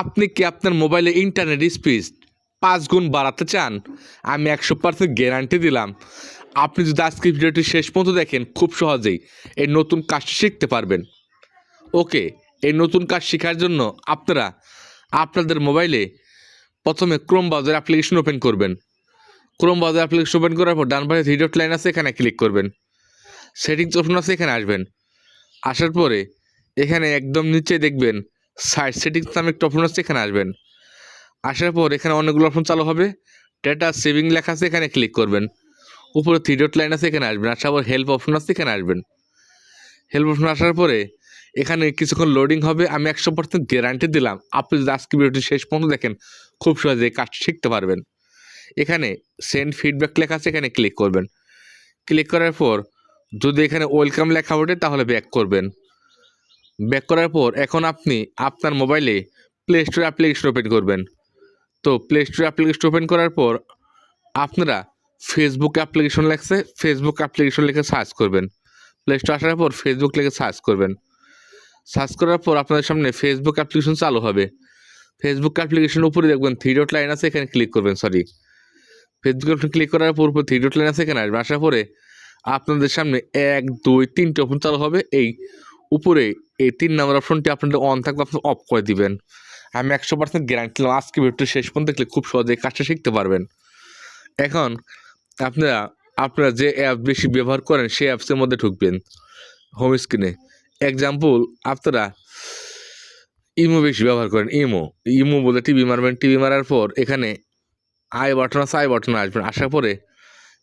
আপনি কি আপনার মোবাইলে ইন্টারনেট স্পিড 5 গুণ বাড়াতে চান? আমি 100% গ্যারান্টি দিলাম। আপনি যদি আজকের ভিডিওটি শেষ পর্যন্ত দেখেন খুব সহজেই এই নতুন কাজটি শিখতে পারবেন। ওকে, এই নতুন কাজ শেখার জন্য আপনারা আপনাদের মোবাইলে প্রথমে ক্রোম ব্রাউজার অ্যাপ্লিকেশন ওপেন করবেন। ক্রোম ব্রাউজার অ্যাপ্লিকেশন ওপেন করার পর ডান পাশে থ্রি ডট লাইন আছে, এখানে ক্লিক করবেন। সেটিংস অপশন আছে, এখানে আসবেন। আসার পরে এখানে একদম নিচে দেখবেন সাইট সেটিংস নামে একটা অপশন আছে, এখানে আসবেন। আসার পর এখানে অনেকগুলো অপশন চালু হবে। ডেটা সেভিং লেখা আছে, এখানে ক্লিক করবেন। উপরে থ্রি ডট লাইন আছে, এখানে আসবেন। আসার পর হেল্প অপশন আছে, এখানে আসবেন। হেল্প অপশন আসার পরে এখানে কিছুক্ষণ লোডিং হবে। আমি 100% গ্যারান্টি দিলাম আপনি যদি আজকে ভিডিওটি শেষ পর্যন্ত দেখেন খুব সহজে এই কাজটি শিখতে পারবেন। এখানে সেন্ড ফিডব্যাক লেখা আছে, এখানে ক্লিক করবেন। ক্লিক করার পর যদি এখানে ওয়েলকাম লেখা ওঠে তাহলে ব্যাক করবেন। ব্যাক করার পর এখন আপনি আপনার মোবাইলে প্লে স্টোর অ্যাপ্লিকেশন ওপেন করবেন। তো প্লে স্টোর অ্যাপ্লিকেশন ওপেন করার পর আপনারা ফেসবুক অ্যাপ্লিকেশন লেখছে, ফেসবুক অ্যাপ্লিকেশন লিখে সার্চ করবেন। প্লে স্টোর আসার পর ফেসবুক লিখে সার্চ করবেন। সার্চ করার পর আপনাদের সামনে ফেসবুক অ্যাপ্লিকেশন চালু হবে। ফেসবুক অ্যাপ্লিকেশনের উপরে দেখবেন থ্রি ডট লাইন আছে, এখানে ক্লিক করবেন। ফেসবুক অপশন ক্লিক করার পর উপর থ্রি ডট লাইন আছে, এখানে আসবে। আসার পরে আপনাদের সামনে 1 2 3টে অপশন চালু হবে। এই উপরে এই 3 নম্বর অপশনটি আপনাদের অন থাকবে, আপনি অফ করে দিবেন। আমি 100% গ্যারান্টি দিলাম আজকে ভিডিওটি শেষ পর্যন্ত দেখলে খুব সহজেই কাজটা শিখতে পারবেন। এখন আপনারা যে অ্যাপ বেশি ব্যবহার করেন সেই অ্যাপসের মধ্যে ঢুকবেন। হোম স্ক্রিনে এক্সাম্পল আপনারা ইমো বেশি ব্যবহার করেন। ইমো বলে টিভি মারবেন। টিভি মারার পর এখানে আই বাটন আছে, আই বাটনে আসবেন। আসার পরে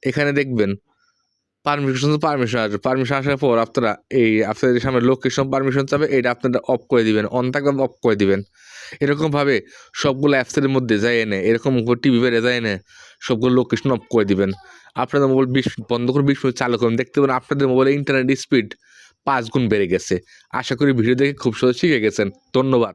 এখানে দেখবেন পারমিশন আসবে। পারমিশন আসার পর আপনারা এই আপনাদের সামনে লোকেশন পারমিশন চাবে, এটা আপনারা অফ করে দিবেন। অন থাকবে অফ করে দিবেন। এরকমভাবে সবগুলো অ্যাপসের মধ্যে যায় এনে এরকম টিভি বেড়ে যায় এনে সবগুলো লোকেশন অফ করে দিবেন। আপনাদের মোবাইল বন্ধ করে 20 মিনিট চালু করুন, দেখতে পাবেন আপনাদের মোবাইলে ইন্টারনেট স্পিড 5 গুণ বেড়ে গেছে। আশা করি ভিডিও দেখে খুব সহজে শিখে গেছেন। ধন্যবাদ।